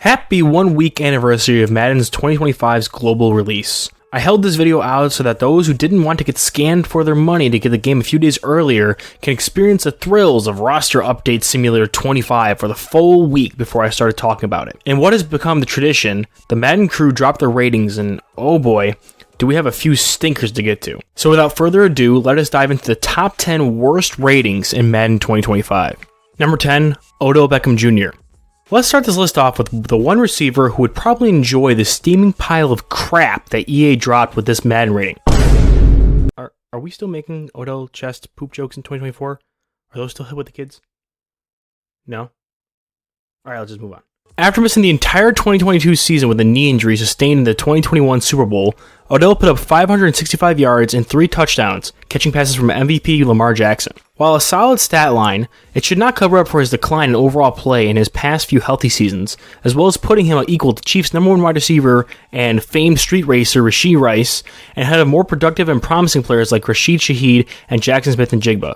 Happy 1 week anniversary of Madden's 2025's global release. I held this video out so that those who didn't want to get scammed for their money to get the game a few days earlier can experience the thrills of Roster Update Simulator 25 for the full week before I started talking about it. And what has become the tradition, the Madden crew dropped their ratings and oh boy, do we have a few stinkers to get to. So without further ado, let us dive into the top 10 worst ratings in Madden 2025. Number 10, Odell Beckham Jr. Let's start this list off with the one receiver who would probably enjoy the steaming pile of crap that EA dropped with this Madden rating. Are we still making Odell chest poop jokes in 2024? Are those still hit with the kids? No? Alright, let's just move on. After missing the entire 2022 season with a knee injury sustained in the 2021 Super Bowl, Odell put up 565 yards and 3 touchdowns, catching passes from MVP Lamar Jackson. While a solid stat line, it should not cover up for his decline in overall play in his past few healthy seasons, as well as putting him equal to Chiefs' #1 wide receiver and famed street racer Rashee Rice, and ahead of more productive and promising players like Rashid Shaheed and Jackson Smith-Njigba.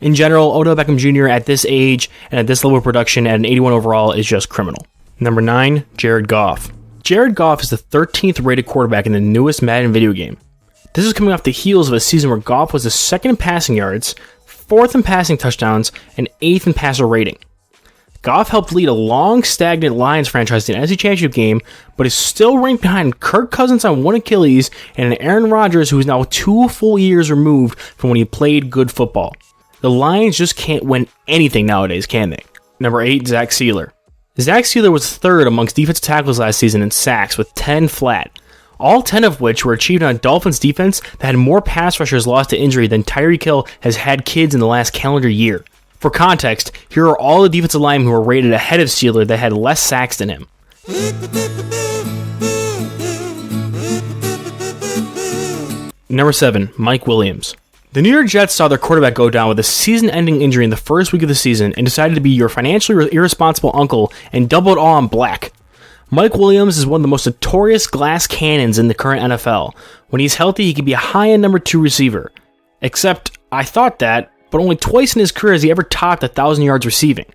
In general, Odell Beckham Jr. at this age and at this level of production at an 81 overall is just criminal. Number 9, Jared Goff. Jared Goff is the 13th rated quarterback in the newest Madden video game. This is coming off the heels of a season where Goff was the 2nd in passing yards, 4th in passing touchdowns, and 8th in passer rating. Goff helped lead a long, stagnant Lions franchise to an NFC Championship game, but is still ranked behind Kirk Cousins on one Achilles and an Aaron Rodgers who is now 2 full years removed from when he played good football. The Lions just can't win anything nowadays, can they? Number 8, Zach Sealer. Zach Sealer was 3rd amongst defensive tackles last season in sacks with 10 flat, all 10 of which were achieved on a Dolphins defense that had more pass rushers lost to injury than Tyreek Hill has had kids in the last calendar year. For context, here are all the defensive linemen who were rated ahead of Sealer that had less sacks than him. Number 7, Mike Williams. The New York Jets saw their quarterback go down with a season-ending injury in the first week of the season and decided to be your financially irresponsible uncle and double it all on black. Mike Williams is one of the most notorious glass cannons in the current NFL. When he's healthy, he can be a high-end number 2 receiver. Except, I thought that, but only twice in his career has he ever topped 1,000 yards receiving.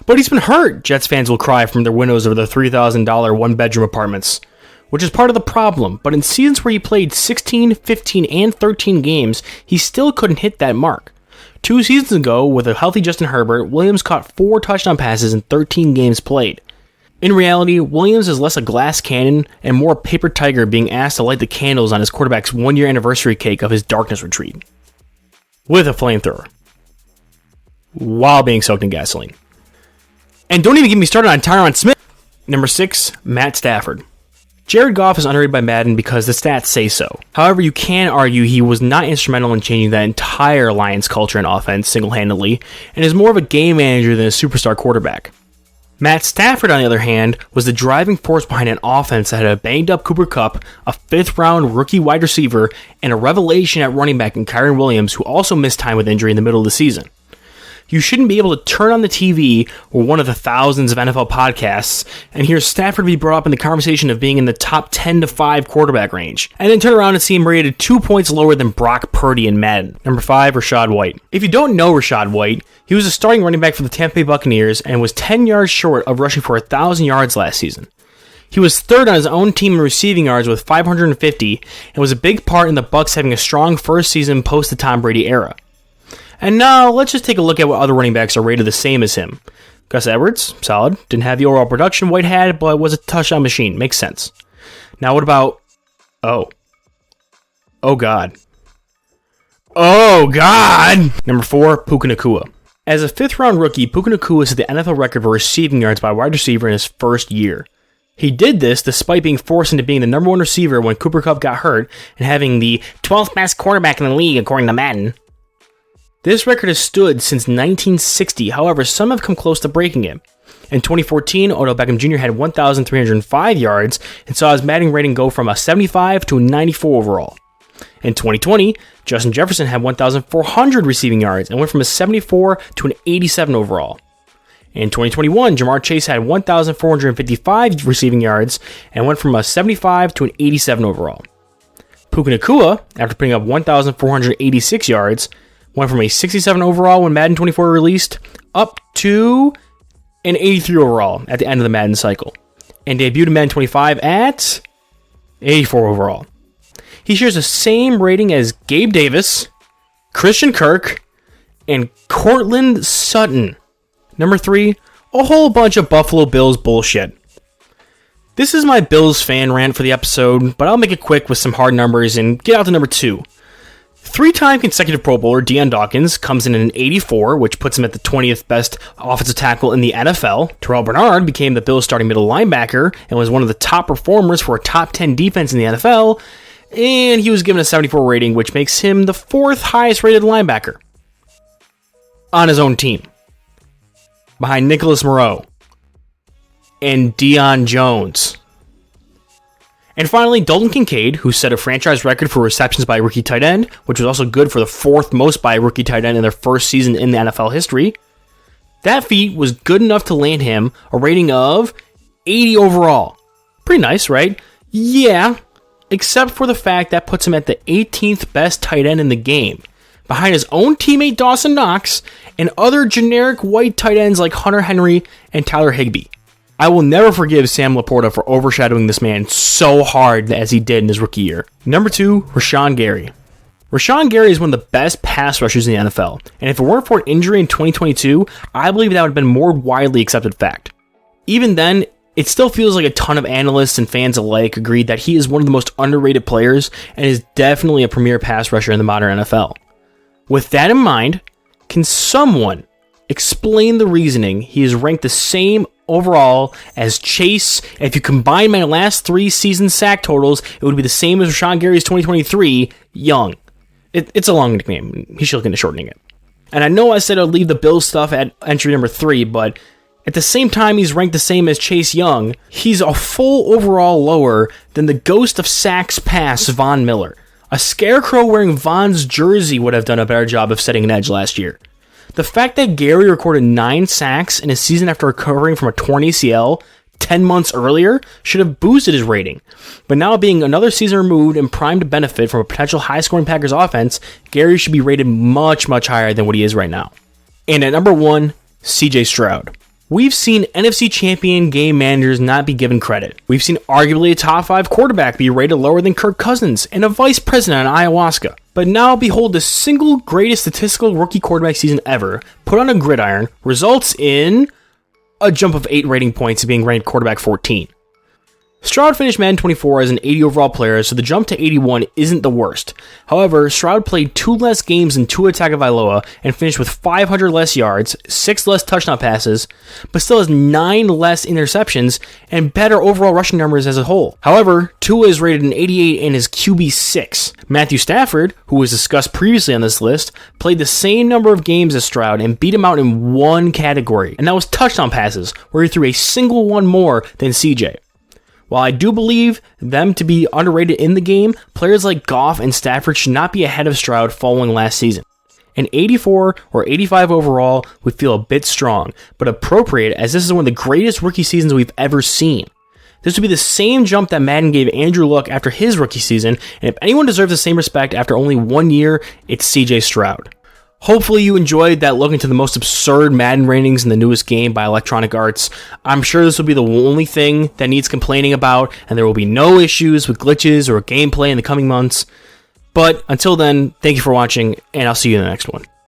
But he's been hurt, Jets fans will cry from their windows over their $3,000 one-bedroom apartments. Which is part of the problem, but in seasons where he played 16, 15, and 13 games, he still couldn't hit that mark. 2 seasons ago, with a healthy Justin Herbert, Williams caught 4 touchdown passes in 13 games played. In reality, Williams is less a glass cannon and more a paper tiger being asked to light the candles on his quarterback's 1-year anniversary cake of his darkness retreat. With a flamethrower. While being soaked in gasoline. And don't even get me started on Tyron Smith! Number 6, Matt Stafford. Jared Goff is underrated by Madden because the stats say so. However, you can argue he was not instrumental in changing that entire Lions culture and offense single-handedly, and is more of a game manager than a superstar quarterback. Matt Stafford, on the other hand, was the driving force behind an offense that had a banged-up Cooper Kupp, a 5th-round rookie wide receiver, and a revelation at running back in Kyren Williams, who also missed time with injury in the middle of the season. You shouldn't be able to turn on the TV or one of the thousands of NFL podcasts and hear Stafford be brought up in the conversation of being in the top 10 to 5 quarterback range, and then turn around and see him rated 2 points lower than Brock Purdy in Madden. Number 5, Rachaad White. If you don't know Rachaad White, he was a starting running back for the Tampa Bay Buccaneers and was 10 yards short of rushing for 1,000 yards last season. He was 3rd on his own team in receiving yards with 550 and was a big part in the Bucs having a strong first season post the Tom Brady era. And now, let's just take a look at what other running backs are rated the same as him. Gus Edwards, solid. Didn't have the overall production White had, but was a touchdown machine. Makes sense. Now what about... Oh God. Oh, God! Number 4, Puka Nacua. As a 5th-round rookie, Puka Nacua set the NFL record for receiving yards by a wide receiver in his first year. He did this despite being forced into being the number 1 receiver when Cooper Kupp got hurt and having the 12th best quarterback in the league according to Madden. This record has stood since 1960, however, some have come close to breaking it. In 2014, Odell Beckham Jr. had 1,305 yards and saw his Madden rating go from a 75 to a 94 overall. In 2020, Justin Jefferson had 1,400 receiving yards and went from a 74 to an 87 overall. In 2021, Jamar Chase had 1,455 receiving yards and went from a 75 to an 87 overall. Puka Nacua, after putting up 1,486 yards, went from a 67 overall when Madden 24 released up to an 83 overall at the end of the Madden cycle. and debuted in Madden 25 at 84 overall. He shares the same rating as Gabe Davis, Christian Kirk, and Cortland Sutton. Number 3, a whole bunch of Buffalo Bills bullshit. This is my Bills fan rant for the episode, but I'll make it quick with some hard numbers and get out to number 2. 3-time consecutive Pro Bowler Deion Dawkins comes in at an 84, which puts him at the 20th best offensive tackle in the NFL. Terrell Bernard became the Bills' starting middle linebacker and was one of the top performers for a top 10 defense in the NFL, and he was given a 74 rating, which makes him the 4th highest rated linebacker on his own team, behind Nicholas Moreau and Deion Jones. And finally, Dalton Kincaid, who set a franchise record for receptions by a rookie tight end, which was also good for the 4th most by a rookie tight end in their first season in the NFL history. That feat was good enough to land him a rating of 80 overall. Pretty nice, right? Yeah, except for the fact that puts him at the 18th best tight end in the game, behind his own teammate Dawson Knox and other generic white tight ends like Hunter Henry and Tyler Higbee. I will never forgive Sam Laporta for overshadowing this man so hard as he did in his rookie year. Number 2, Rashawn Gary. Rashawn Gary is one of the best pass rushers in the NFL, and if it weren't for an injury in 2022, I believe that would have been a more widely accepted fact. Even then, it still feels like a ton of analysts and fans alike agreed that he is one of the most underrated players and is definitely a premier pass rusher in the modern NFL. With that in mind, can someone explain the reasoning he is ranked the same overall as Chase? If you combine my last 3 season sack totals, it would be the same as Rashawn Gary's 2023, Young. It's a long nickname. He should look into shortening it. And I know I said I'd leave the Bills stuff at entry number 3, but at the same time he's ranked the same as Chase Young, he's a full overall lower than the ghost of sacks past, Von Miller. A scarecrow wearing Von's jersey would have done a better job of setting an edge last year. The fact that Gary recorded 9 sacks in a season after recovering from a torn ACL 10 months earlier should have boosted his rating. But now being another season removed and primed to benefit from a potential high-scoring Packers offense, Gary should be rated much, much higher than what he is right now. And at number 1, CJ Stroud. We've seen NFC champion game managers not be given credit. We've seen arguably a top 5 quarterback be rated lower than Kirk Cousins and a vice president on ayahuasca. But now behold, the single greatest statistical rookie quarterback season ever, put on a gridiron, results in a jump of 8 rating points to being ranked quarterback 14. Stroud finished Madden 24 as an 80 overall player, so the jump to 81 isn't the worst. However, Stroud played 2 less games than Tua Tagovailoa and finished with 500 less yards, 6 less touchdown passes, but still has 9 less interceptions and better overall rushing numbers as a whole. However, Tua is rated an 88 and is QB 6. Matthew Stafford, who was discussed previously on this list, played the same number of games as Stroud and beat him out in one category, and that was touchdown passes, where he threw a single one more than CJ. While I do believe them to be underrated in the game, players like Goff and Stafford should not be ahead of Stroud following last season. An 84 or 85 overall would feel a bit strong, but appropriate as this is one of the greatest rookie seasons we've ever seen. This would be the same jump that Madden gave Andrew Luck after his rookie season, and if anyone deserves the same respect after only 1 year, it's CJ Stroud. Hopefully you enjoyed that look into the most absurd Madden ratings in the newest game by Electronic Arts. I'm sure this will be the only thing that needs complaining about, and there will be no issues with glitches or gameplay in the coming months. But until then, thank you for watching, and I'll see you in the next one.